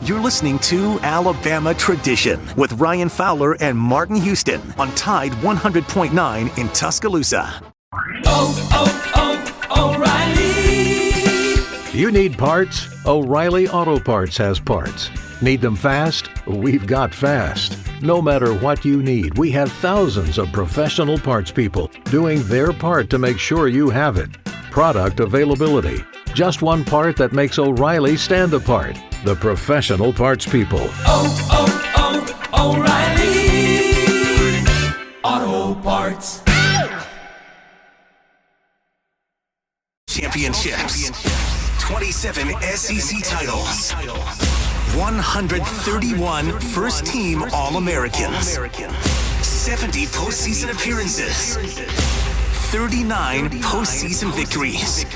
You're listening to Alabama Tradition with Ryan Fowler and Martin Houston on Tide 100.9 in Tuscaloosa. O'Reilly! You need parts? O'Reilly Auto Parts has parts. Need them fast? We've got fast. No matter what you need, we have thousands of professional parts people doing their part to make sure you have it. Product availability. Just one part that makes O'Reilly stand apart. The professional parts people. O'Reilly Auto Parts. Championships. 27 SEC titles. 131 first-team All-Americans. 70 postseason appearances. 39 postseason victories.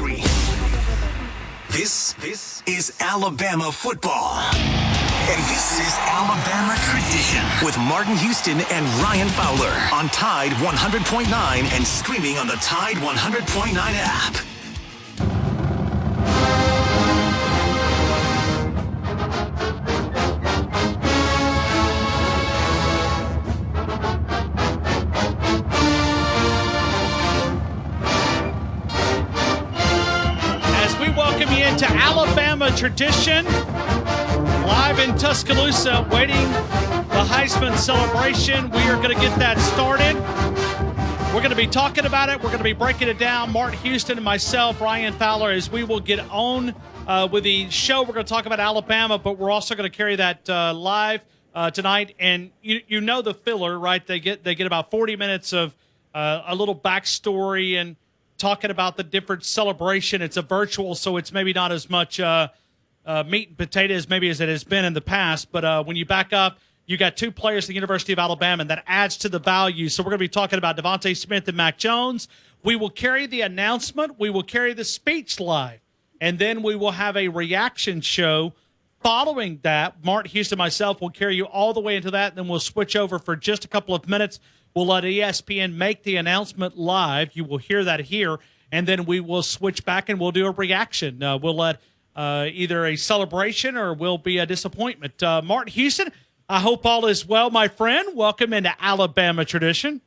This is Alabama football. And this is Alabama Tradition with Martin Houston and Ryan Fowler on Tide 100.9 and streaming on the Tide 100.9 app. Welcome you into Alabama Tradition, live in Tuscaloosa, waiting the Heisman celebration. We are going to get that started. We're going to be talking about it. We're going to be breaking it down. Martin Houston and myself, Ryan Fowler, as we will get on with the show. We're going to talk about Alabama, but we're also going to carry that live tonight. And you know the filler, right? They get about 40 minutes of a little backstory and talking about the different celebration. It's a virtual, so it's maybe not as much meat and potatoes maybe as it has been in the past. But when you back up, you got two players at the University of Alabama, and that adds to the value. So we're going to be talking about Devontae Smith and Mac Jones. We will carry the announcement. We will carry the speech live. And then we will have a reaction show following that. Martin Houston and myself will carry you all the way into that. Then we'll switch over for just a couple of minutes. We'll let ESPN make the announcement live. You will hear that here. And then we will switch back and we'll do a reaction. We'll let either a celebration or will be a disappointment. Martin Houston, I hope all is well, my friend. Welcome into Alabama Tradition.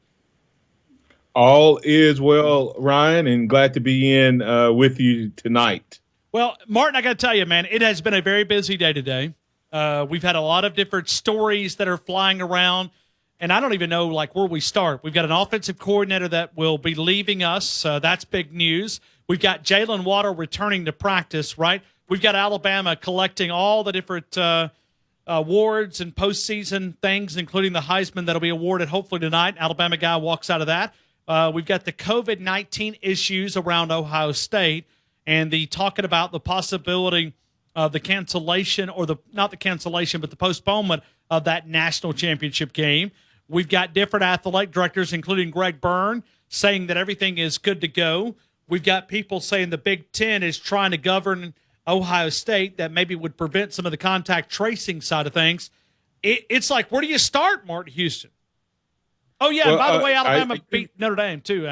All is well, Ryan, and glad to be in with you tonight. Well, Martin, I got to tell you, man, it has been a very busy day today. We've had a lot of different stories that are flying around. And I don't even know, where we start. We've got an offensive coordinator that will be leaving us. That's big news. We've got Jalen Waddle returning to practice, right? We've got Alabama collecting all the different awards and postseason things, including the Heisman that'll be awarded hopefully tonight. Alabama guy walks out of that. We've got the COVID-19 issues around Ohio State and the talking about the possibility of the cancellation or not the cancellation, but the postponement of that national championship game. We've got different athletic directors, including Greg Byrne, saying that everything is good to go. We've got people saying the Big Ten is trying to govern Ohio State that maybe would prevent some of the contact tracing side of things. It's like, where do you start, Martin Houston? Oh, yeah, well, and by the way, Alabama beat Notre Dame, too.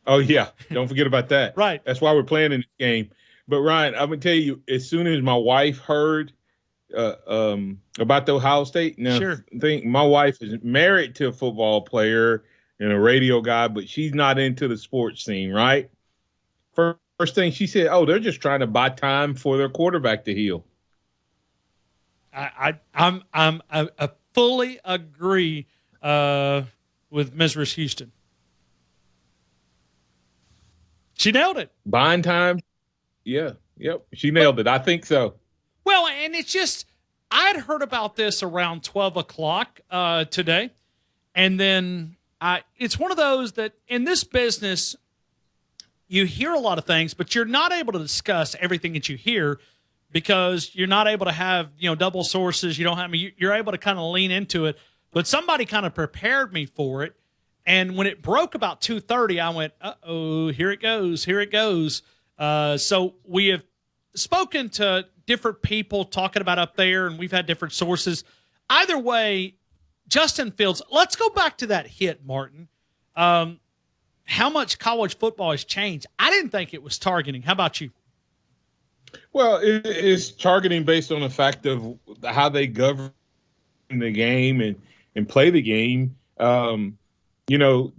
Oh, yeah, don't forget about that. Right. That's why we're playing in this game. But, Ryan, I'm going to tell you, as soon as my wife heard about the Ohio State. Now, sure. I think my wife is married to a football player and a radio guy, but she's not into the sports scene, right? First thing she said, they're just trying to buy time for their quarterback to heal. I fully agree with Mrs. Houston. She nailed it. Buying time? Yeah. Yep. She nailed it. I think so. Well, and it's just, I'd heard about this around 12 o'clock today. And then it's one of those that in this business, you hear a lot of things, but you're not able to discuss everything that you hear because you're not able to have, double sources. You don't have, you're able to kind of lean into it. But somebody kind of prepared me for it. And when it broke about 2:30, I went, here it goes. So we have spoken to different people talking about up there, and we've had different sources. Either way, Justin Fields, let's go back to that hit, Martin. How much college football has changed? I didn't think it was targeting. How about you? Well, it's targeting based on the fact of how they govern the game and play the game. You know,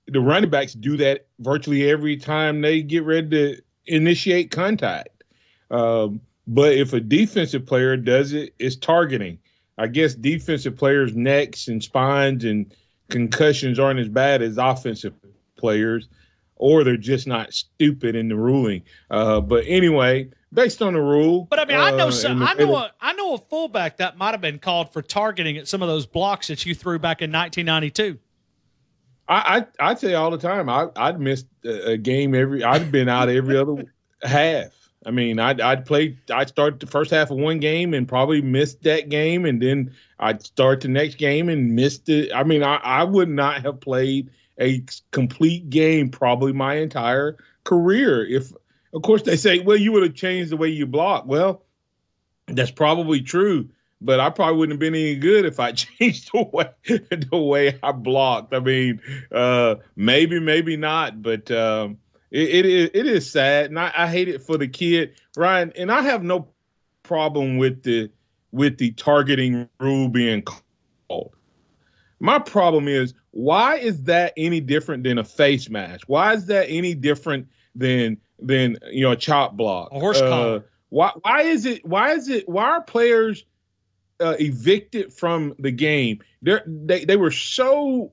the running backs do that virtually every time they get ready to initiate contact. But if a defensive player does it, it's targeting. I guess defensive players' necks and spines and concussions aren't as bad as offensive players, or they're just not stupid in the ruling. But anyway, based on the rule. But I mean, I know a fullback that might have been called for targeting at some of those blocks that you threw back in 1992. I say all the time, I'd missed a game I'd been out every other half. I mean, I'd start the first half of one game and probably missed that game, and then I'd start the next game and missed it. I mean, I would not have played a complete game probably my entire career. If, of course, they say, well, you would have changed the way you block. Well, that's probably true, but I probably wouldn't have been any good if I changed the way I blocked. I mean, maybe not, but it is sad, and I hate it for the kid, Ryan. And I have no problem with the targeting rule being called. My problem is, why is that any different than a face mask? Why is that any different than a chop block? A horse collar. Why are players evicted from the game? They were so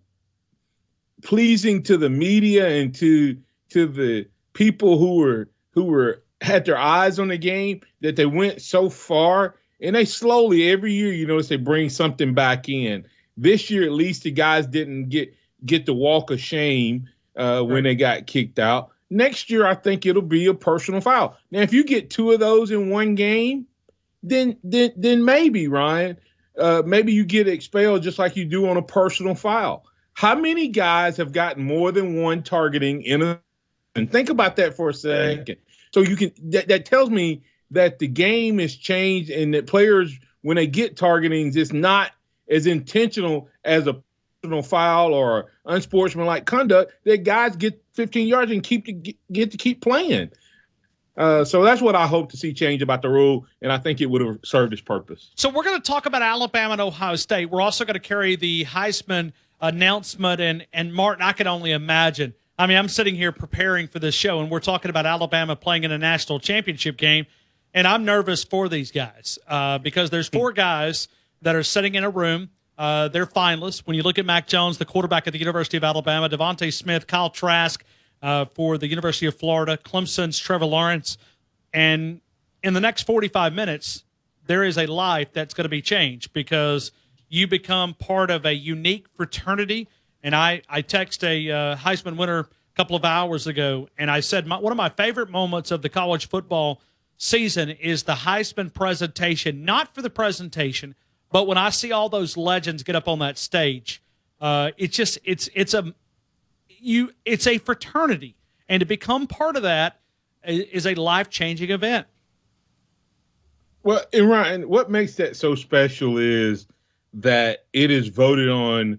pleasing to the media and to the people who were had their eyes on the game that they went so far, and they slowly every year, you notice they bring something back in. This year, at least, the guys didn't get the walk of shame when they got kicked out. Next year, I think it'll be a personal foul. Now, if you get two of those in one game, then maybe, Ryan, maybe you get expelled just like you do on a personal foul. How many guys have gotten more than one targeting and think about that for a second. So you can that tells me that the game has changed and that players, when they get targetings, it's not as intentional as a personal foul or unsportsmanlike conduct, that guys get 15 yards and get to keep playing. So that's what I hope to see change about the rule, and I think it would have served its purpose. So we're going to talk about Alabama and Ohio State. We're also going to carry the Heisman announcement, and Martin, I can only imagine. I mean, I'm sitting here preparing for this show, and we're talking about Alabama playing in a national championship game, and I'm nervous for these guys because there's four guys that are sitting in a room. They're finalists. When you look at Mac Jones, the quarterback at the University of Alabama, Devontae Smith, Kyle Trask for the University of Florida, Clemson's Trevor Lawrence, and in the next 45 minutes, there is a life that's going to be changed because you become part of a unique fraternity. And I text a Heisman winner a couple of hours ago, and I said one of my favorite moments of the college football season is the Heisman presentation, not for the presentation, but when I see all those legends get up on that stage, it's a fraternity, and to become part of that is a life-changing event. Well, and Ryan, what makes that so special is that it is voted on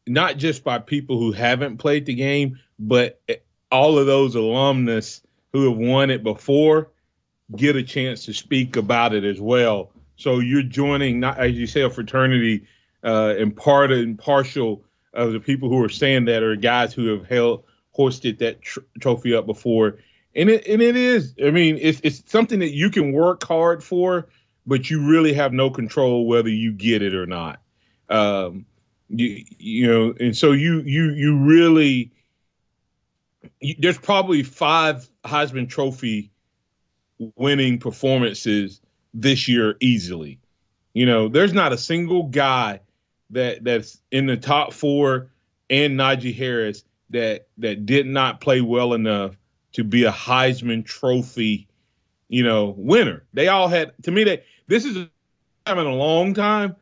not just by people who haven't played the game, but all of those alumnus who have won it before get a chance to speak about it as well. So you're joining, not as you say, a fraternity, and part and partial of the people who are saying that are guys who have hoisted that trophy up before. And it is, I mean, it's something that you can work hard for, but you really have no control whether you get it or not. You know, and so you really, there's probably 5 Heisman Trophy winning performances this year easily. You know, there's not a single guy that's in the top 4 and Najee Harris that did not play well enough to be a Heisman Trophy, winner. They all had, to me, this is a time in a long time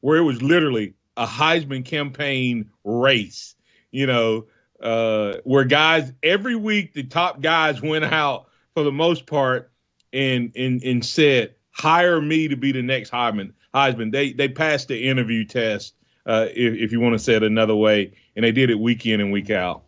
where it was literally a Heisman campaign race, where guys, every week the top guys went out for the most part and said, hire me to be the next Heisman. They passed the interview test, if you want to say it another way, and they did it week in and week out.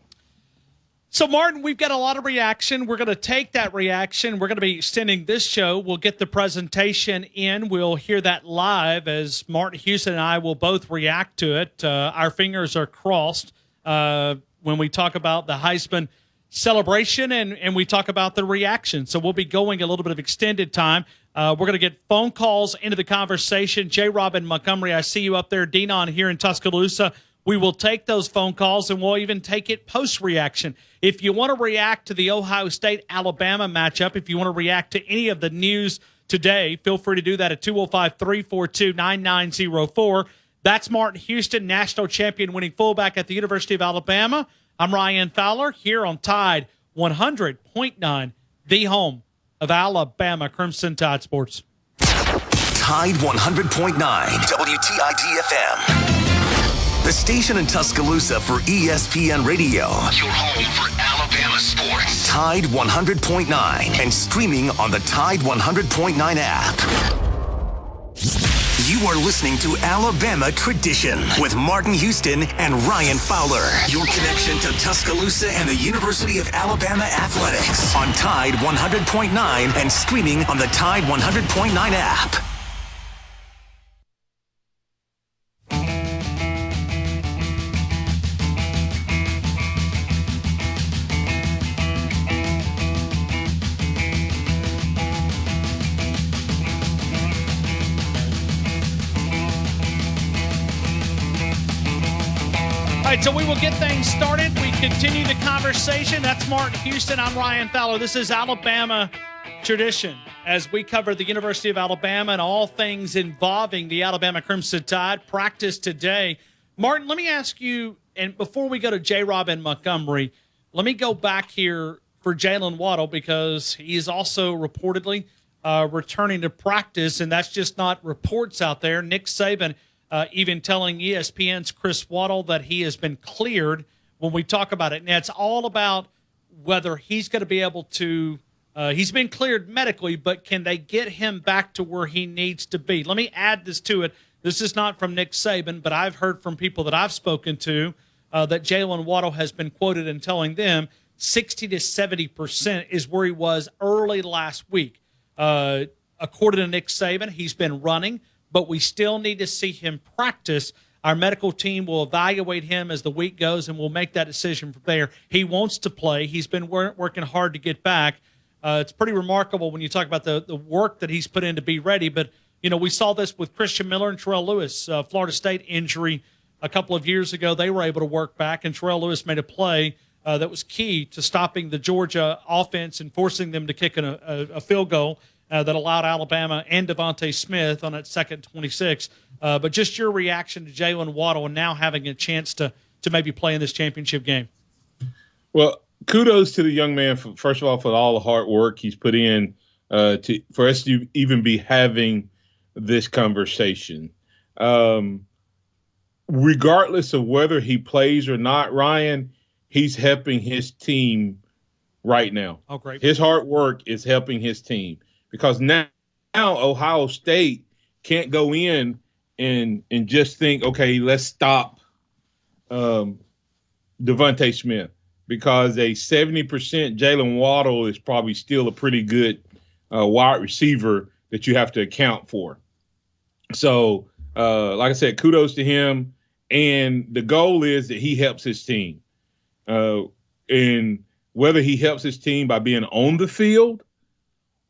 So, Martin, we've got a lot of reaction. We're going to take that reaction. We're going to be extending this show. We'll get the presentation in. We'll hear that live as Martin Houston and I will both react to it. Our fingers are crossed when we talk about the Heisman celebration and we talk about the reaction. So we'll be going a little bit of extended time. We're going to get phone calls into the conversation. J-Rob in Montgomery, I see you up there. Denon here in Tuscaloosa. We will take those phone calls, and we'll even take it post-reaction. If you want to react to the Ohio State-Alabama matchup, if you want to react to any of the news today, feel free to do that at 205-342-9904. That's Martin Houston, national champion winning fullback at the University of Alabama. I'm Ryan Fowler here on Tide 100.9, the home of Alabama Crimson Tide Sports. Tide 100.9 WTID-FM. The station in Tuscaloosa for ESPN Radio. Your home for Alabama sports. Tide 100.9 and streaming on the Tide 100.9 app. You are listening to Alabama Tradition with Martin Houston and Ryan Fowler. Your connection to Tuscaloosa and the University of Alabama athletics on Tide 100.9 and streaming on the Tide 100.9 app. All right, so we will get things started. We continue the conversation. That's Martin Houston. I'm Ryan Fowler. This is Alabama Tradition as we cover the University of Alabama and all things involving the Alabama Crimson Tide. Practice today. Martin, let me ask you, and before we go to J-Rob in Montgomery, let me go back here for Jalen Waddle because he is also reportedly returning to practice, and that's just not reports out there. Nick Saban even telling ESPN's Chris Waddle that he has been cleared when we talk about it. And it's all about whether he's going to be able to he's been cleared medically, but can they get him back to where he needs to be? Let me add this to it. This is not from Nick Saban, but I've heard from people that I've spoken to that Jalen Waddle has been quoted in telling them 60 to 70% is where he was early last week. According to Nick Saban, he's been running, but we still need to see him practice. Our medical team will evaluate him as the week goes, and we'll make that decision from there. He wants to play. He's been working hard to get back. It's pretty remarkable when you talk about the work that he's put in to be ready. But, you know, we saw this with Christian Miller and Terrell Lewis. Florida State injury a couple of years ago. They were able to work back, and Terrell Lewis made a play that was key to stopping the Georgia offense and forcing them to kick a field goal. That allowed Alabama and Devontae Smith on that second 26. But just your reaction to Jalen Waddle and now having a chance to maybe play in this championship game. Well, kudos to the young man, first of all, for all the hard work he's put in for us to even be having this conversation. Regardless of whether he plays or not, Ryan, he's helping his team right now. Oh, great. His hard work is helping his team. Because now Ohio State can't go in and just think, okay, let's stop Devontae Smith. Because a 70% Jalen Waddle is probably still a pretty good wide receiver that you have to account for. So, like I said, kudos to him. And the goal is that he helps his team. And whether he helps his team by being on the field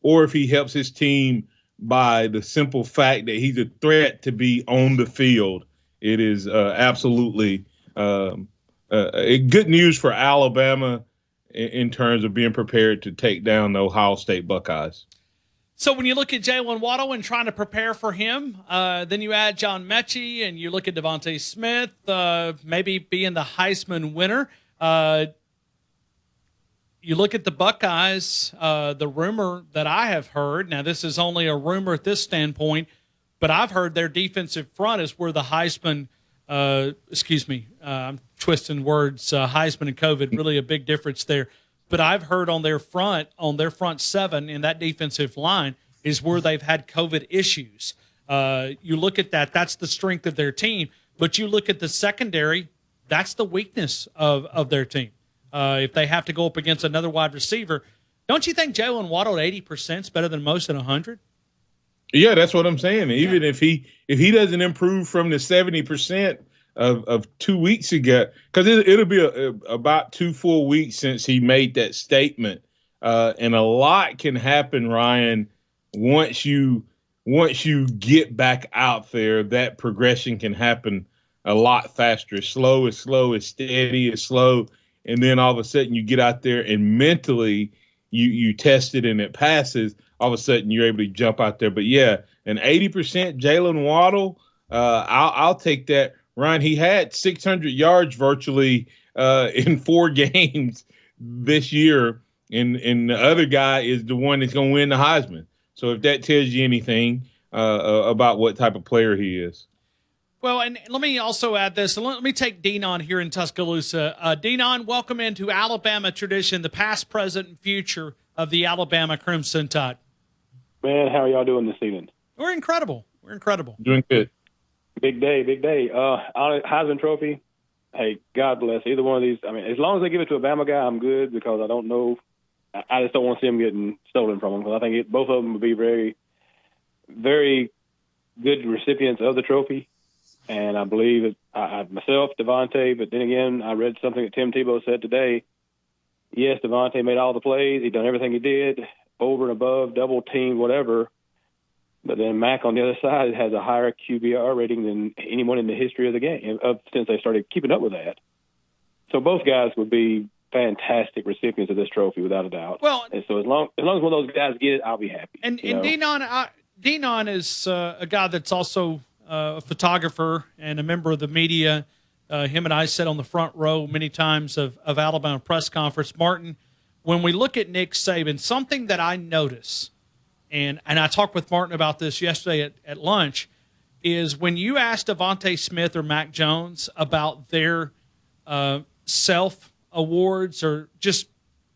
or if he helps his team by the simple fact that he's a threat to be on the field, it is absolutely good news for Alabama in terms of being prepared to take down the Ohio State Buckeyes. So when you look at Jalen Waddle and trying to prepare for him, then you add John Mechie and you look at Devontae Smith, maybe being the Heisman winner. You look at the Buckeyes, the rumor that I have heard, now this is only a rumor at this standpoint, but I've heard their defensive front is where the Heisman, I'm twisting words, Heisman and COVID, really a big difference there. But I've heard on their front seven in that defensive line is where they've had COVID issues. You look at that, that's the strength of their team. But you look at the secondary, that's the weakness of their team. if they have to go up against another wide receiver. Don't you think Jalen Waddle at 80% is better than most at 100? Yeah, that's what I'm saying. Even if he doesn't improve from the 70% of 2 weeks ago, because it'll be about 2 full weeks since he made that statement, and a lot can happen, Ryan, once you get back out there. That progression can happen a lot faster. Slow is steady is slow, and then all of a sudden you get out there and mentally you test it and it passes. All of a sudden you're able to jump out there. But yeah, an 80% Jalen Waddle, I'll take that. Ryan, he had 600 yards virtually in 4 games this year, and the other guy is the one that's going to win the Heisman. So if that tells you anything about what type of player he is. Well, and let me also add this. Let me take Denon here in Tuscaloosa. Denon, welcome into Alabama tradition, the past, present, and future of the Alabama Crimson Tide. Man, how are y'all doing this evening? We're incredible. Doing good. Big day. Heisman Trophy, hey, God bless either one of these. I mean, as long as they give it to a Bama guy, I'm good, because I don't know. I just don't want to see them getting stolen from them, because I think both of them would be very, very good recipients of the trophy. And I believe I myself, Devontae, but then again, I read something that Tim Tebow said today. Yes, Devontae made all the plays. He done everything he did, over and above, double team, whatever. But then Mac on the other side has a higher QBR rating than anyone in the history of the game since they started keeping up with that. So both guys would be fantastic recipients of this trophy, without a doubt. Well, and so as long as one of those guys get it, I'll be happy. And Denon is a guy that's also a photographer and a member of the media. Him and I sat on the front row many times of Alabama press conference. Martin, when we look at Nick Saban, something that I notice, and I talked with Martin about this yesterday at lunch, is when you ask Devontae Smith or Mac Jones about their self awards or just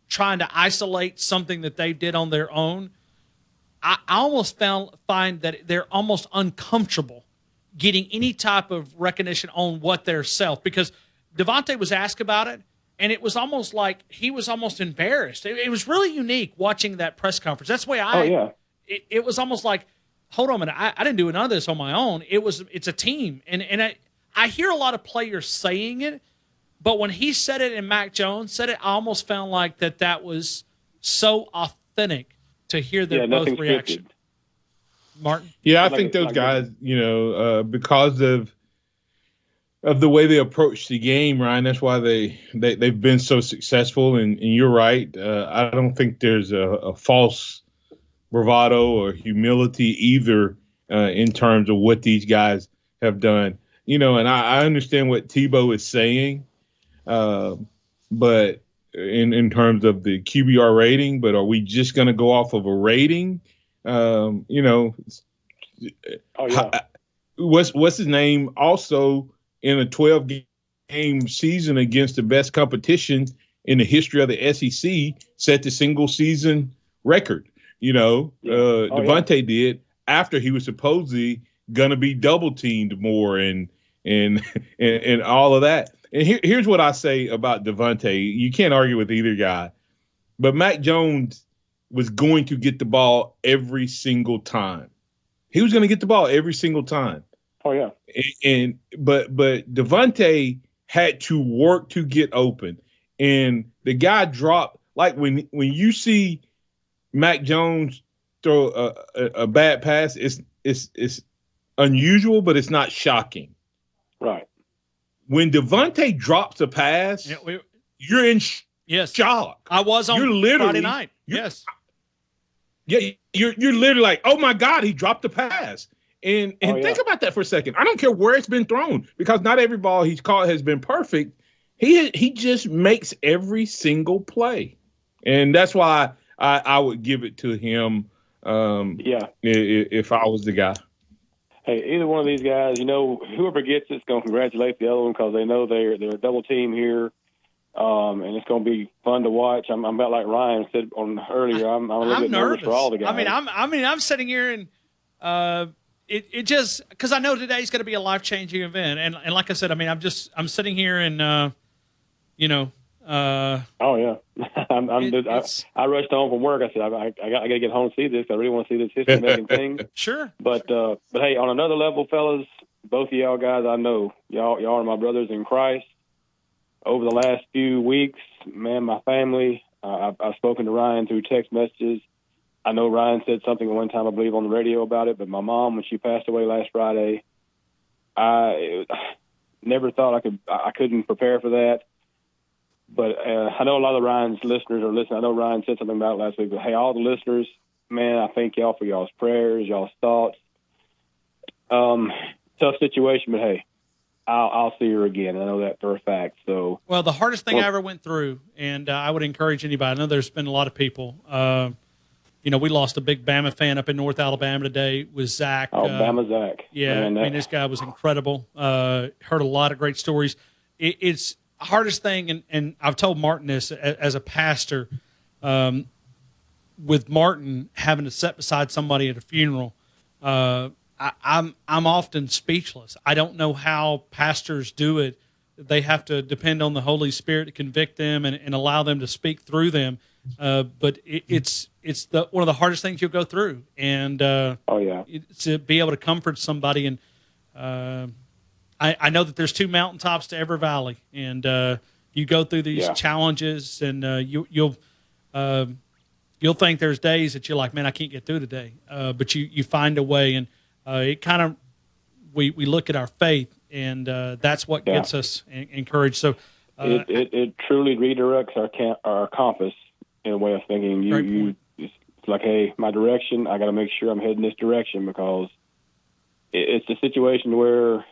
trying to isolate something that they did on their own, I almost find that they're almost uncomfortable getting any type of recognition on what their self, because Devontae was asked about it, and it was almost like he was almost embarrassed. It was really unique watching that press conference. That's the way it was almost like, hold on a minute, I didn't do none of this on my own. It's a team. And I hear a lot of players saying it, but when he said it and Mac Jones said it, I almost found like that was so authentic to hear their both reaction. Martin? Yeah, I think those guys, because of the way they approach the game, Ryan, that's why they've been so successful. And you're right. I don't think there's a false bravado or humility either in terms of what these guys have done. And I understand what Tebow is saying, but in terms of the QBR rating, but are we just going to go off of a rating? What's his name? Also in a 12-game season against the best competition in the history of the SEC, set the single season record. Devontae did after he was supposedly going to be double teamed more and all of that. And here's what I say about Devontae. You can't argue with either guy, but Mac Jones was going to get the ball every single time. He was going to get the ball every single time. Oh yeah. But Devontae had to work to get open, and the guy dropped. Like when you see Mac Jones throw a bad pass, it's unusual, but it's not shocking. Right. When Devontae drops a pass, you're in shock. I was on Friday night. Yes. Yeah, you're literally like, oh my God, he dropped the pass. And think about that for a second. I don't care where it's been thrown, because not every ball he's caught has been perfect. He just makes every single play, and that's why I would give it to him. If I was the guy. Hey, either one of these guys, whoever gets it's going to congratulate the other one, because they know they're a double team here. And it's going to be fun to watch. I'm about like Ryan said on earlier. I'm a little bit nervous for all the guys. I'm sitting here and it just, because I know today's going to be a life changing event, and like I said, I'm sitting here and Oh yeah, I rushed home from work. I said I got to get home and see this. I really want to see this history-making thing. Sure. But hey, on another level, fellas, both of y'all guys, I know y'all are my brothers in Christ. Over the last few weeks, man, my family, I've spoken to Ryan through text messages. I know Ryan said something at one time, I believe, on the radio about it. But my mom, when she passed away last Friday, I never thought I couldn't prepare for that. But I know a lot of Ryan's listeners are listening. I know Ryan said something about it last week. But, hey, all the listeners, man, I thank y'all for y'all's prayers, y'all's thoughts. Tough situation, but, hey, I'll see her again. I know that for a fact. So, well, the hardest thing I ever went through, and I would encourage anybody, I know there's been a lot of people. We lost a big Bama fan up in North Alabama today with Zach. Oh, Bama Zach. Yeah, man, this guy was incredible. Heard a lot of great stories. It's hardest thing, and I've told Martin this as a pastor, with Martin having to sit beside somebody at a funeral, I'm often speechless. I don't know how pastors do it. They have to depend on the Holy Spirit to convict them and allow them to speak through them. But it's one of the hardest things you'll go through, and to be able to comfort somebody. And I know that there's two mountaintops to every valley, and you go through these challenges, and you'll think there's days that you're like, man, I can't get through today, but you find a way, and it kind of we look at our faith, and that's what gets us encouraged. So it truly redirects our compass in a way of thinking. It's like, hey, my direction, I got to make sure I'm heading this direction, because it's a situation where,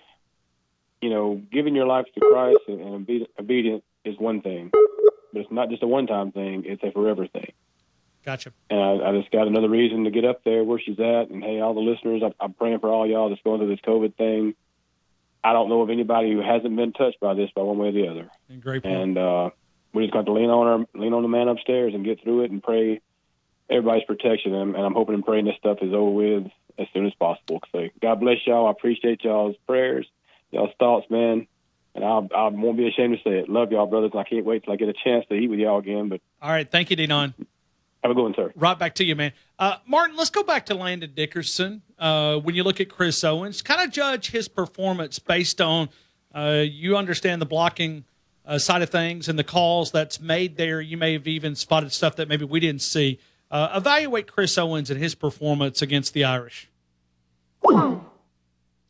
giving your life to Christ and being obedient is one thing, but it's not just a one-time thing, it's a forever thing. Gotcha. And I just got another reason to get up there where she's at. And, hey, all the listeners, I'm praying for all y'all that's going through this COVID thing. I don't know of anybody who hasn't been touched by this by one way or the other. Great point. And we just got to lean on the man upstairs and get through it and pray everybody's protection. And I'm hoping and praying this stuff is over with as soon as possible. So God bless y'all. I appreciate y'all's prayers, y'all's thoughts, man. And I won't be ashamed to say it. Love y'all, brothers. And I can't wait till I get a chance to eat with y'all again. But all right. Thank you, Denon. Have a good one, sir. Right back to you, man. Martin, let's go back to Landon Dickerson. When you look at Chris Owens, kind of judge his performance based on you understand the blocking side of things and the calls that's made there. You may have even spotted stuff that maybe we didn't see. Evaluate Chris Owens and his performance against the Irish. All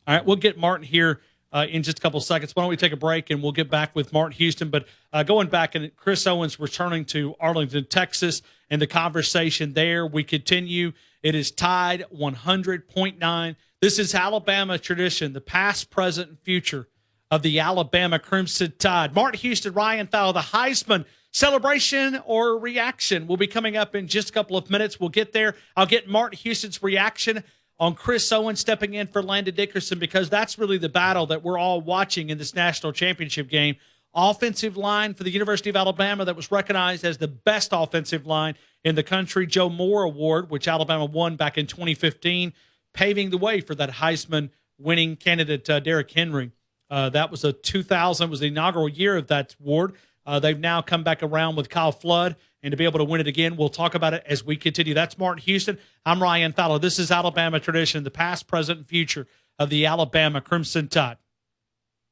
right, we'll get Martin here in just a couple of seconds. Why don't we take a break, and we'll get back with Martin Houston. But going back, and Chris Owens returning to Arlington, Texas, and the conversation there. We continue. It is tied 100.9. This is Alabama tradition, the past, present, and future of the Alabama Crimson Tide. Martin Houston, Ryan Fowler, the Heisman celebration or reaction will be coming up in just a couple of minutes. We'll get there. I'll get Martin Houston's reaction on Chris Owens stepping in for Landon Dickerson, because that's really the battle that we're all watching in this national championship game. Offensive line for the University of Alabama that was recognized as the best offensive line in the country, Joe Moore Award, which Alabama won back in 2015, paving the way for that Heisman winning candidate, Derrick Henry. That was 2000 was the inaugural year of that award. They've now come back around with Kyle Flood, and to be able to win it again, we'll talk about it as we continue. That's Martin Houston. I'm Ryan Fowler. This is Alabama tradition, the past, present, and future of the Alabama Crimson Tide.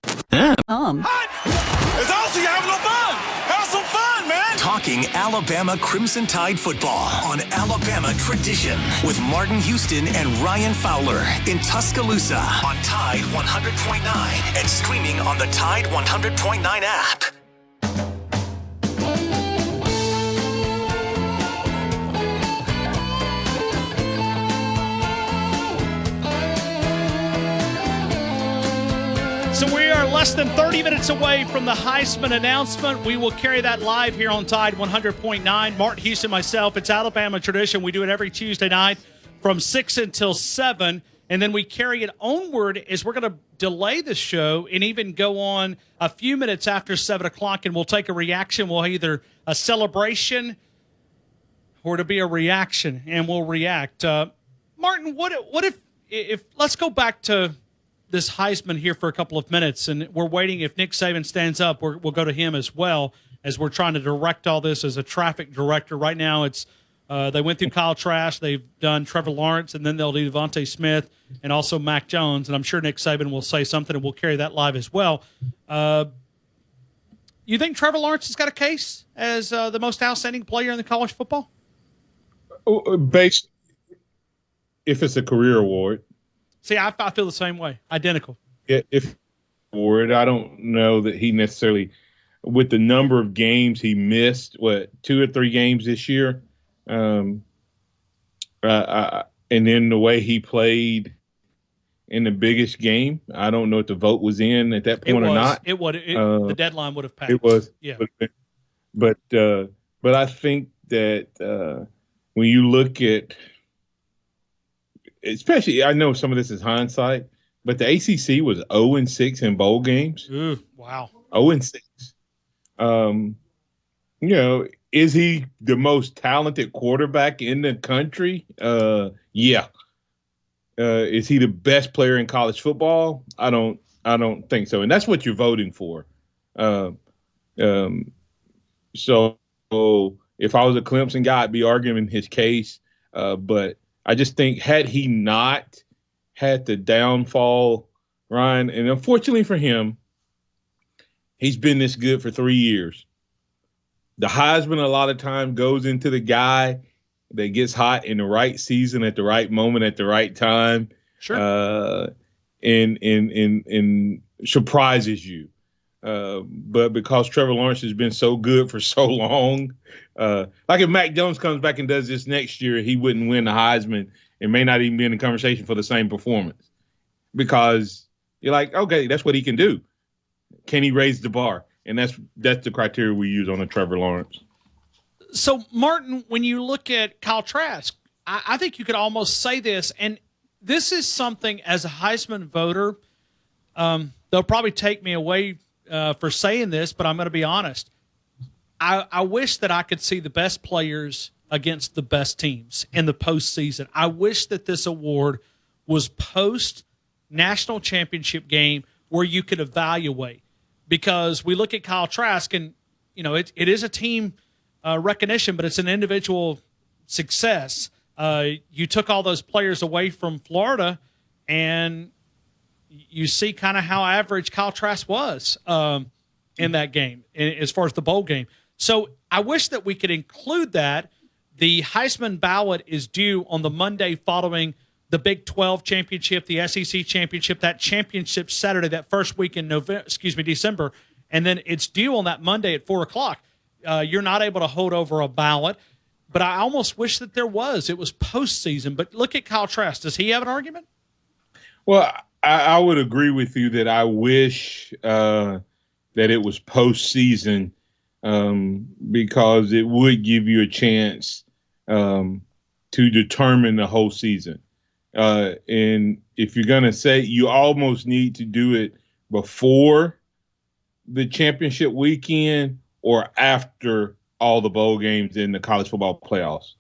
It's awesome. You having no fun. Have some fun, man. Talking Alabama Crimson Tide football on Alabama Tradition with Martin Houston and Ryan Fowler in Tuscaloosa on Tide 100.9 and streaming on the Tide 100.9 app. So we are less than 30 minutes away from the Heisman announcement. We will carry that live here on Tide 100.9. Martin Houston, myself, it's Alabama tradition. We do it every Tuesday night from 6 until 7, and then we carry it onward as we're going to delay the show and even go on a few minutes after 7 o'clock, and we'll take a reaction. We'll either a celebration or to be a reaction, and we'll react. Martin, what if let's go back to this Heisman here for a couple of minutes, and we're waiting. If Nick Saban stands up, we'll go to him as well. as we're trying to direct all this as a traffic director. Right now it's they went through Kyle Trask, they've done Trevor Lawrence, and then they'll do Devontae Smith and also Mac Jones. And I'm sure Nick Saban will say something, and we'll carry that live as well. You think Trevor Lawrence has got a case as the most outstanding player in the college football? Based, if it's a career award. See, I feel the same way. Identical. If award, I don't know that he necessarily, with the number of games he missed, 2 or 3 games this year, and then the way he played in the biggest game, I don't know if the vote was in at that point or not. It would. The deadline would have passed. It was. Yeah. But I think that when you look at, especially, I know some of this is hindsight, but the ACC was 0-6 in bowl games. Ooh, wow. 0-6. Is he the most talented quarterback in the country? Yeah. Is he the best player in college football? I don't think so. And that's what you're voting for. So if I was a Clemson guy, I'd be arguing his case. But I just think had he not had the downfall, Ryan, and unfortunately for him, he's been this good for 3 years. The Heisman a lot of time goes into the guy that gets hot in the right season at the right moment at the right time. Sure. And surprises you. But because Trevor Lawrence has been so good for so long, like if Mac Jones comes back and does this next year, he wouldn't win the Heisman and may not even be in the conversation for the same performance, because you're like, okay, that's what he can do. Can he raise the bar? And that's the criteria we use on a Trevor Lawrence. So, Martin, when you look at Kyle Trask, I think you could almost say this, and this is something as a Heisman voter, they'll probably take me away for saying this, but I'm going to be honest. I wish that I could see the best players against the best teams in the postseason. I wish that this award was post-national championship game where you could evaluate, because we look at Kyle Trask, and it is a team recognition, but it's an individual success. You took all those players away from Florida, and you see kind of how average Kyle Trask was in that game, as far as the bowl game. So I wish that we could include that. The Heisman ballot is due on the Monday following the Big 12 championship, the SEC championship, that championship Saturday, that first week in December, and then it's due on that Monday at 4:00. You're not able to hold over a ballot, but I almost wish that there was. It was postseason. But look at Kyle Trask. Does he have an argument? Well, I would agree with you that I wish that it was postseason, because it would give you a chance to determine the whole season. And if you're going to say, you almost need to do it before the championship weekend or after all the bowl games in the college football playoffs.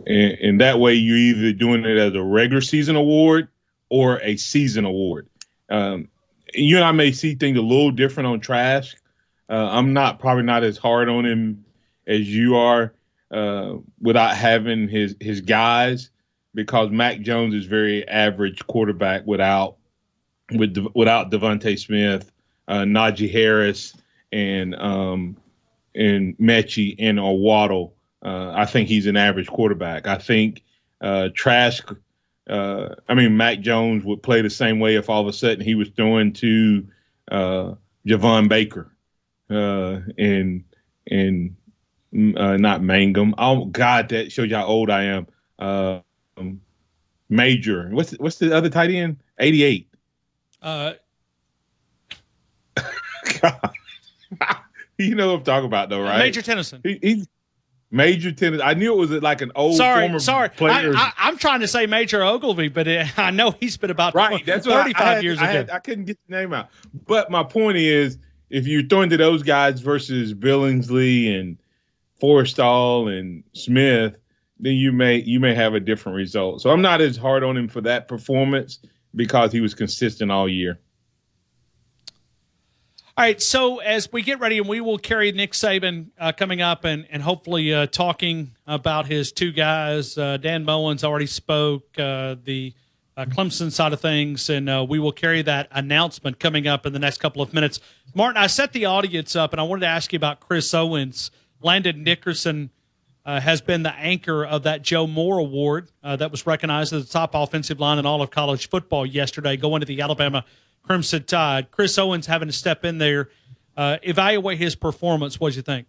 And that way you're either doing it as a regular season award or a season award. You and I may see things a little different on Trask. I'm probably not as hard on him as you are without having his guys, because Mac Jones is very average quarterback without Devontae Smith, Najee Harris, and Mechie and Waddle. I think he's an average quarterback. I think Mac Jones would play the same way if all of a sudden he was throwing to Javon Baker and not Mangum. Oh God, that shows you how old I am. Major. What's the other tight end? 88. God. You know what I'm talking about, though, right? Major Tennyson. He's Major Tennyson. I knew it was like an old former player. I'm trying to say Major Ogilvy, but I know he's been about right. That's 35 years ago. I couldn't get the name out. But my point is, if you're throwing to those guys versus Billingsley and Forrestall and Smith, then you may have a different result. So I'm not as hard on him for that performance because he was consistent all year. All right, so as we get ready, and we will carry Nick Saban coming up and hopefully talking about his two guys. Dan Mullen's already spoke, the Clemson side of things, and we will carry that announcement coming up in the next couple of minutes. Martin, I set the audience up, and I wanted to ask you about Chris Owens. Landon Dickerson has been the anchor of that Joe Moore Award that was recognized as the top offensive line in all of college football yesterday, going to the Alabama Crimson Tide. Chris Owens having to step in there, evaluate his performance. What did you think?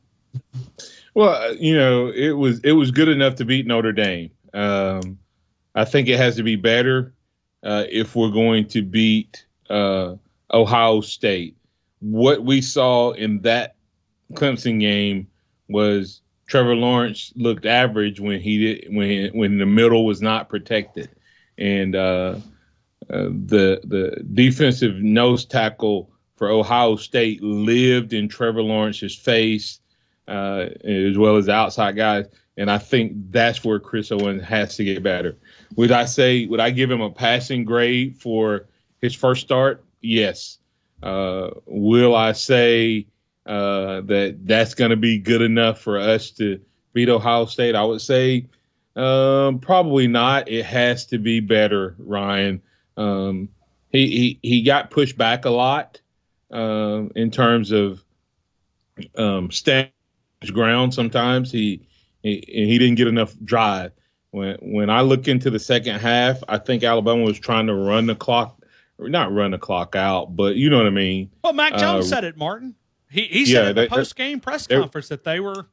Well, it was good enough to beat Notre Dame. I think it has to be better if we're going to beat Ohio State. What we saw in that Clemson game was Trevor Lawrence looked average when when the middle was not protected, and the defensive nose tackle for Ohio State lived in Trevor Lawrence's face, as well as the outside guys. And I think that's where Chris Owens has to get better. Would I give him a passing grade for his first start? Yes. Will I say that's going to be good enough for us to beat Ohio State? I would say probably not. It has to be better, Ryan. He got pushed back a lot in terms of standing his ground. Sometimes he didn't get enough drive. When I look into the second half, I think Alabama was trying to not run the clock out, but you know what I mean. Well, Mac Jones said it, Martin. He said at the post-game press conference that they were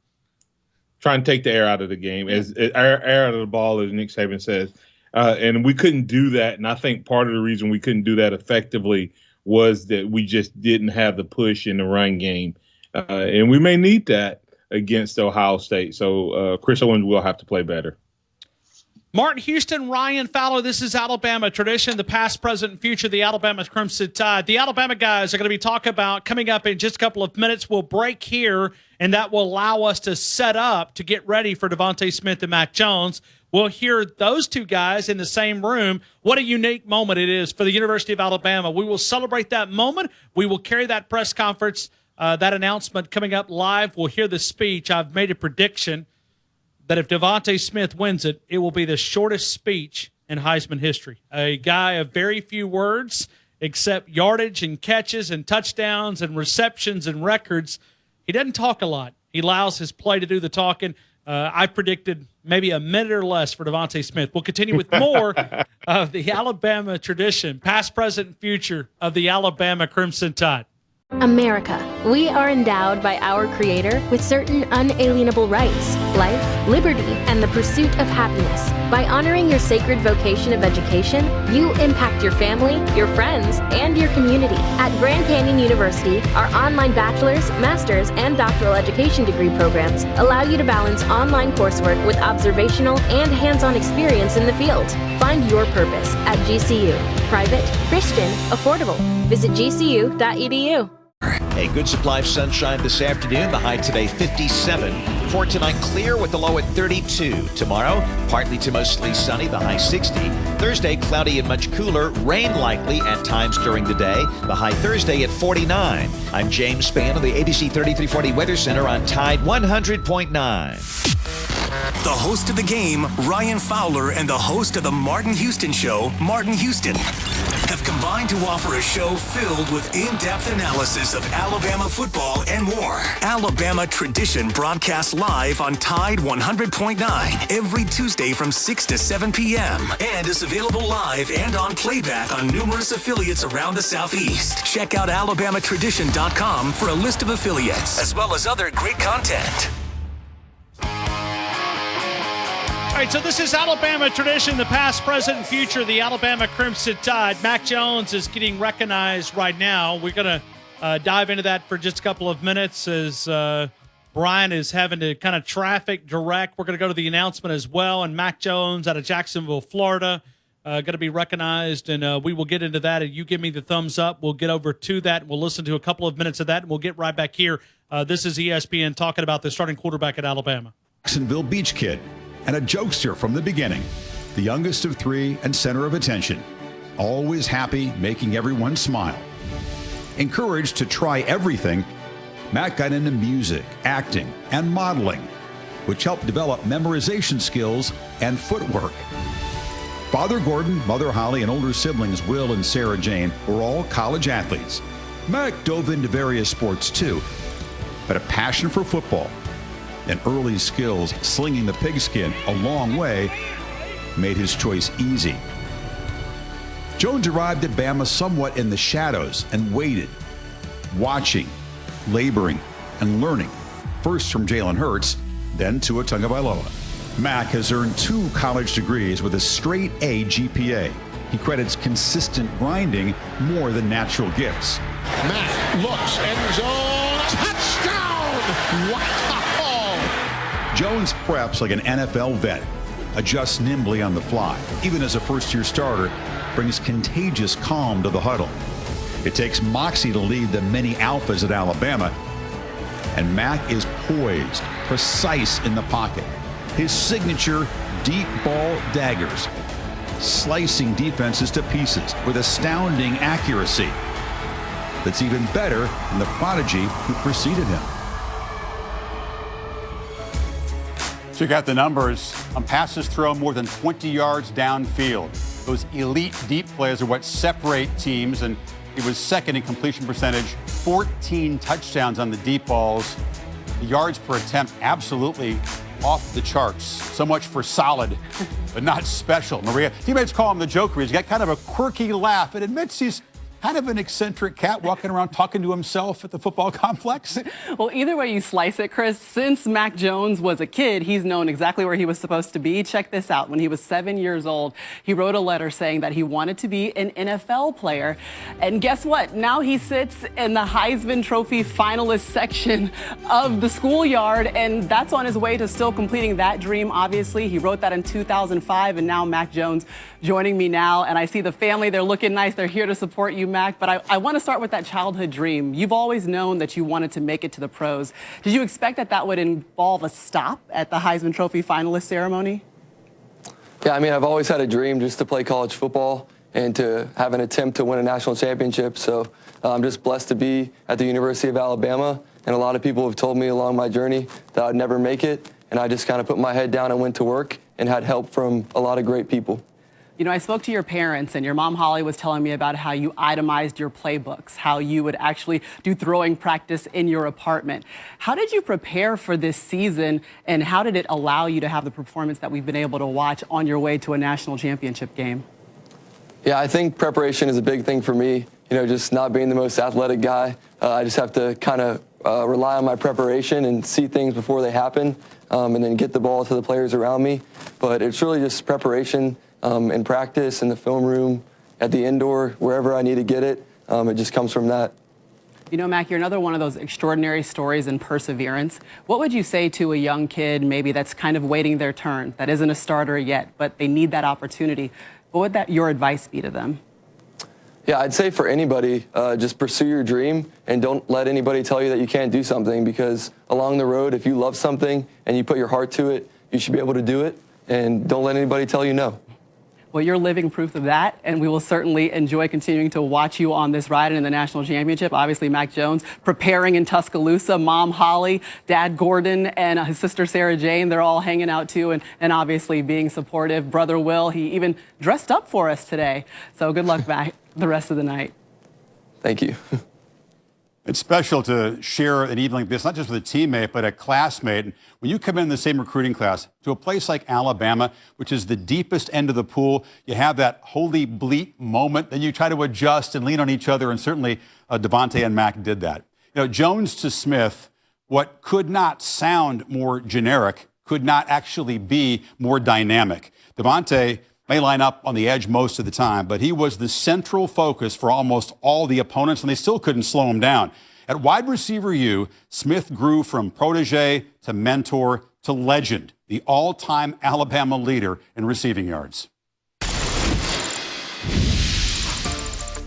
trying to take the air out of the game, as air out of the ball, as Nick Saban says. And we couldn't do that. And I think part of the reason we couldn't do that effectively was that we just didn't have the push in the run game. And we may need that against Ohio State. So Chris Owens will have to play better. Martin Houston, Ryan Fowler, this is Alabama Tradition, the past, present, and future, the Alabama Crimson Tide. The Alabama guys are going to be talking about coming up in just a couple of minutes. We'll break here, and that will allow us to set up to get ready for Devontae Smith and Mac Jones. We'll hear those two guys in the same room. What a unique moment it is for the University of Alabama. We will celebrate that moment. We will carry that press conference, that announcement coming up live. We'll hear the speech. I've made a prediction that if Devontae Smith wins it, it will be the shortest speech in Heisman history. A guy of very few words, except yardage and catches and touchdowns and receptions and records. He doesn't talk a lot. He allows his play to do the talking. I predicted maybe a minute or less for Devontae Smith. We'll continue with more of the Alabama Tradition, past, present, and future of the Alabama Crimson Tide. America. We are endowed by our Creator with certain unalienable rights: life, liberty, and the pursuit of happiness. By honoring your sacred vocation of education, you impact your family, your friends, and your community. At Grand Canyon University, our online bachelor's, master's, and doctoral education degree programs allow you to balance online coursework with observational and hands-on experience in the field. Find your purpose at GCU. Private, Christian, affordable. Visit gcu.edu. A good supply of sunshine this afternoon. The high today 57. For tonight, clear with the low at 32. Tomorrow, partly to mostly sunny, the high 60. Thursday, cloudy and much cooler. Rain likely at times during the day. The high Thursday at 49. I'm James Spann of the ABC 3340 Weather Center on Tide 100.9. The host of the game, Ryan Fowler, and the host of the Martin Houston Show, Martin Houston, have combined to offer a show filled with in-depth analysis of Alabama football and more. Alabama Tradition broadcasts live on Tide 100.9 every Tuesday from 6 to 7 p.m. and is available live and on playback on numerous affiliates around the Southeast. Check out alabamatradition.com for a list of affiliates, as well as other great content. All right, so this is Alabama Tradition, the past, present, and future, the Alabama Crimson Tide. Mac Jones is getting recognized right now. We're going to dive into that for just a couple of minutes as Brian is having to kind of traffic direct. We're going to go to the announcement as well, and Mac Jones out of Jacksonville, Florida, going to be recognized, and we will get into that, and you give me the thumbs up. We'll get over to that. We'll listen to a couple of minutes of that, and we'll get right back here. This is ESPN talking about the starting quarterback at Alabama. Jacksonville Beach Kid. And a jokester from the beginning, the youngest of three and center of attention, always happy, making everyone smile. Encouraged to try everything, Mac got into music, acting, and modeling, which helped develop memorization skills and footwork. Father Gordon, Mother Holly, and older siblings Will and Sarah Jane were all college athletes. Mac dove into various sports too, but a passion for football and early skills slinging the pigskin a long way made his choice easy. Jones arrived at Bama somewhat in the shadows and waited, watching, laboring, and learning, first from Jalen Hurts, then Tua Tagovailoa. Mac has earned 2 college degrees with a straight A GPA. He credits consistent grinding more than natural gifts. Mac looks, end zone, touchdown! Wow! Jones preps like an NFL vet, adjusts nimbly on the fly. Even as a first-year starter, brings contagious calm to the huddle. It takes moxie to lead the many alphas at Alabama, and Mac is poised, precise in the pocket. His signature deep ball daggers, slicing defenses to pieces with astounding accuracy. That's even better than the prodigy who preceded him. Check out the numbers. On passes thrown more than 20 yards downfield. Those elite deep plays are what separate teams, and he was second in completion percentage, 14 touchdowns on the deep balls. The yards per attempt absolutely off the charts. So much for solid, but not special. Maria, teammates call him the Joker. He's got kind of a quirky laugh and admits he's kind of an eccentric cat walking around talking to himself at the football complex. Well, either way you slice it, Chris, since Mac Jones was a kid, he's known exactly where he was supposed to be. Check this out. When he was 7 years old, he wrote a letter saying that he wanted to be an NFL player. And guess what? Now he sits in the Heisman Trophy finalist section of the schoolyard, and that's on his way to still completing that dream, obviously. He wrote that in 2005, and now Mac Jones joining me now. And I see the family. They're looking nice. They're here to support you, Mac, but I want to start with that childhood dream. You've always known that you wanted to make it to the pros. Did you expect that that would involve a stop at the Heisman Trophy finalist ceremony? Yeah, I mean, I've always had a dream just to play college football and to have an attempt to win a national championship. So I'm just blessed to be at the University of Alabama. And a lot of people have told me along my journey that I'd never make it. And I just kind of put my head down and went to work and had help from a lot of great people. You know, I spoke to your parents, and your mom, Holly, was telling me about how you itemized your playbooks, how you would actually do throwing practice in your apartment. How did you prepare for this season, and how did it allow you to have the performance that we've been able to watch on your way to a national championship game? Yeah, I think preparation is a big thing for me. You know, just not being the most athletic guy. I just have to kind of rely on my preparation and see things before they happen, and then get the ball to the players around me. But it's really just preparation. In practice, in the film room, at the indoor, wherever I need to get it, it just comes from that. You know, Mac, you're another one of those extraordinary stories in perseverance. What would you say to a young kid maybe that's kind of waiting their turn, that isn't a starter yet, but they need that opportunity? What would your advice be to them? Yeah, I'd say for anybody, just pursue your dream and don't let anybody tell you that you can't do something, because along the road, if you love something and you put your heart to it, you should be able to do it, and don't let anybody tell you no. Well, you're living proof of that, and we will certainly enjoy continuing to watch you on this ride in the national championship. Obviously, Mac Jones preparing in Tuscaloosa, Mom Holly, Dad Gordon, and his sister Sarah Jane, they're all hanging out too, and obviously being supportive. Brother Will, he even dressed up for us today. So good luck, Mac, the rest of the night. Thank you. It's special to share an evening like this, not just with a teammate, but a classmate. When you come in the same recruiting class to a place like Alabama, which is the deepest end of the pool, you have that holy bleat moment. Then you try to adjust and lean on each other, and certainly Devontae and Mac did that. You know, Jones to Smith, what could not sound more generic could not actually be more dynamic. Devontae may line up on the edge most of the time, but he was the central focus for almost all the opponents, and they still couldn't slow him down. At wide receiver U, Smith grew from protege to mentor to legend, the all-time Alabama leader in receiving yards.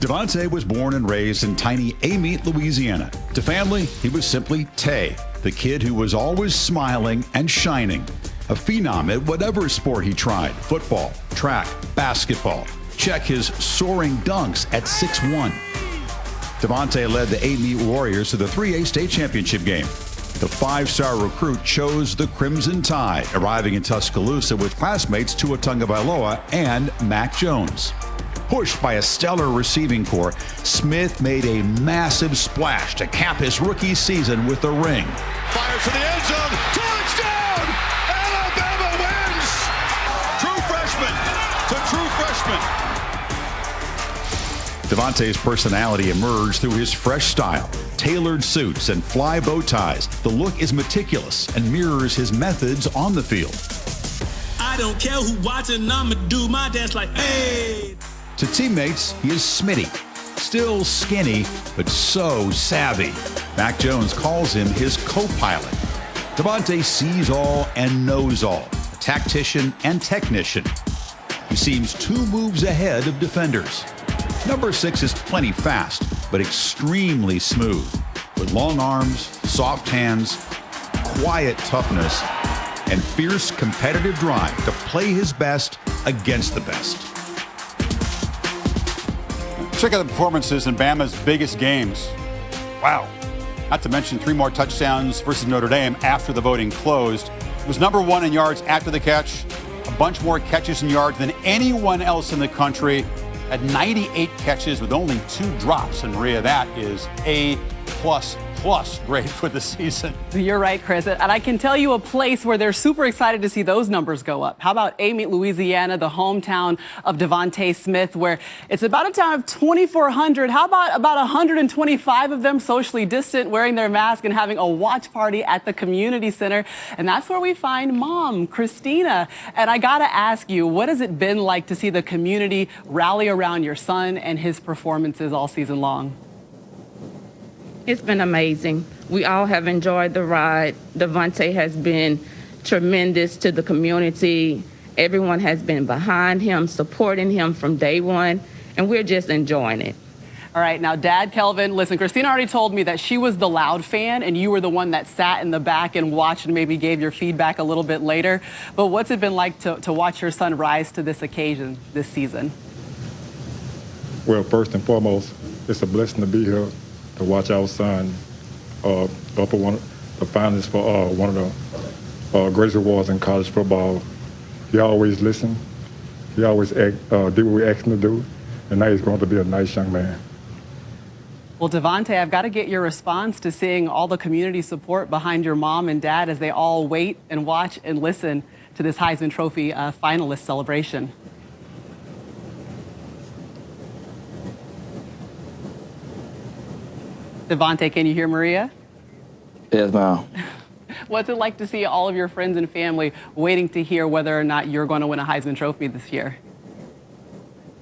Devontae was born and raised in tiny Amite, Louisiana. To family, he was simply Tay, the kid who was always smiling and shining. A phenom at whatever sport he tried, football, track, basketball. Check his soaring dunks at 6'1". Devontae led the 8-meet Warriors to the 3A state championship game. The 5-star recruit chose the Crimson Tide, arriving in Tuscaloosa with classmates Tua Tagovailoa and Mac Jones. Pushed by a stellar receiving corps, Smith made a massive splash to cap his rookie season with the ring. Fires to the end zone. Touchdown! Alabama wins! True freshman to true freshman. Devontae's personality emerged through his fresh style, tailored suits, and fly bow ties. The look is meticulous and mirrors his methods on the field. I don't care who watching, I'ma do my dance like, hey! To teammates, he is Smitty. Still skinny, but so savvy. Mac Jones calls him his co-pilot. Devontae sees all and knows all, a tactician and technician. He seems 2 moves ahead of defenders. Number 6 is plenty fast, but extremely smooth. With long arms, soft hands, quiet toughness, and fierce competitive drive to play his best against the best. Check out the performances in Bama's biggest games. Wow. Not to mention 3 more touchdowns versus Notre Dame after the voting closed. It was number 1 in yards after the catch. A bunch more catches and yards than anyone else in the country. Had 98 catches with only 2 drops. And Maria, that is A++ grade for the season. You're right, Chris. And I can tell you a place where they're super excited to see those numbers go up. How about Amite, Louisiana, the hometown of Devontae Smith, where it's about a town of 2,400. How about 125 of them socially distant, wearing their mask and having a watch party at the community center? And that's where we find Mom, Christina. And I got to ask you, what has it been like to see the community rally around your son and his performances all season long? It's been amazing. We all have enjoyed the ride. Devontae has been tremendous to the community. Everyone has been behind him, supporting him from day one, and we're just enjoying it. All right, now, Dad, Kelvin, listen, Christina already told me that she was the loud fan, and you were the one that sat in the back and watched and maybe gave your feedback a little bit later. But what's it been like to watch your son rise to this occasion this season? Well, first and foremost, it's a blessing to be here to watch our son up at one of the finalists for one of the greatest awards in college football. He always listened. He always did what we asked him to do, and now he's going to be a nice young man. Well, Devontae, I've got to get your response to seeing all the community support behind your mom and dad as they all wait and watch and listen to this Heisman Trophy finalist celebration. Devontae, can you hear Maria? Yes, ma'am. What's it like to see all of your friends and family waiting to hear whether or not you're going to win a Heisman Trophy this year?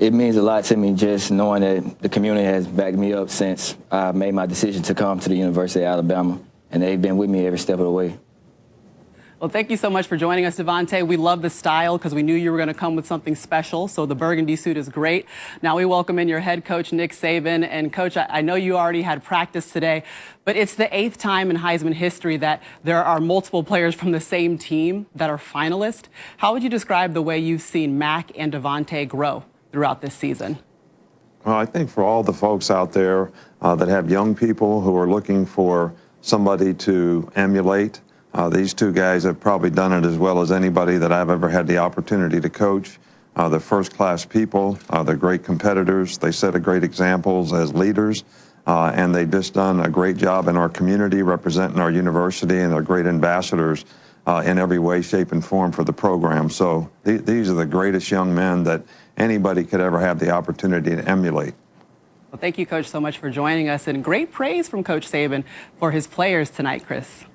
It means a lot to me just knowing that the community has backed me up since I made my decision to come to the University of Alabama, and they've been with me every step of the way. Well, thank you so much for joining us, Devontae. We love the style because we knew you were going to come with something special, so the burgundy suit is great. Now we welcome in your head coach, Nick Saban. And, Coach, I know you already had practice today, but it's the 8th time in Heisman history that there are multiple players from the same team that are finalists. How would you describe the way you've seen Mac and Devontae grow throughout this season? Well, I think for all the folks out there that have young people who are looking for somebody to emulate, these 2 guys have probably done it as well as anybody that I've ever had the opportunity to coach. They're first-class people. They're great competitors. They set great examples as leaders, and they've just done a great job in our community representing our university, and they're great ambassadors in every way, shape, and form for the program. So these are the greatest young men that anybody could ever have the opportunity to emulate. Well, thank you, Coach, so much for joining us, and great praise from Coach Saban for his players tonight, Chris.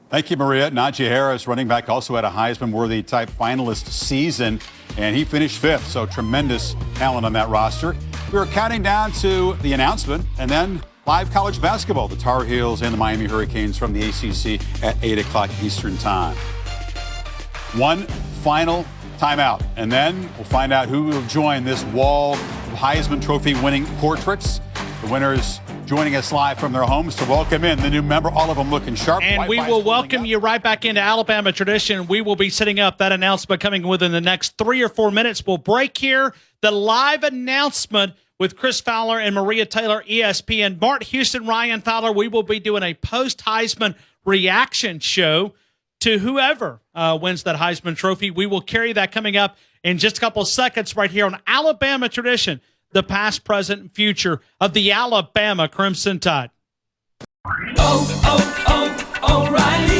Thank you, Maria. Najee Harris, running back, also had a Heisman-worthy type finalist season, and he finished 5th, so tremendous talent on that roster. We were counting down to the announcement, and then live college basketball, the Tar Heels and the Miami Hurricanes from the ACC at 8 o'clock Eastern time. One final timeout, and then we'll find out who will join this wall of Heisman Trophy winning portraits. The winners joining us live from their homes to welcome in the new member, all of them looking sharp. And we will welcome you right back into Alabama tradition. We will be setting up that announcement coming within the next 3 or 4 minutes. We'll break here. The live announcement with Chris Fowler and Maria Taylor, ESPN. Martin Houston, Ryan Fowler, we will be doing a post-Heisman reaction show to whoever wins that Heisman Trophy. We will carry that coming up in just a couple of seconds right here on Alabama Tradition, the past, present, and future of the Alabama Crimson Tide. O'Reilly!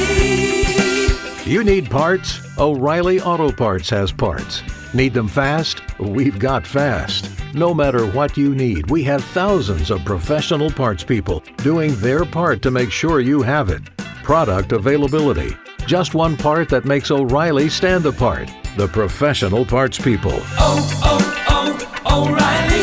You need parts? O'Reilly Auto Parts has parts. Need them fast? We've got fast. No matter what you need, we have thousands of professional parts people doing their part to make sure you have it. Product availability. Just one part that makes O'Reilly stand apart. The professional parts people. O'Reilly!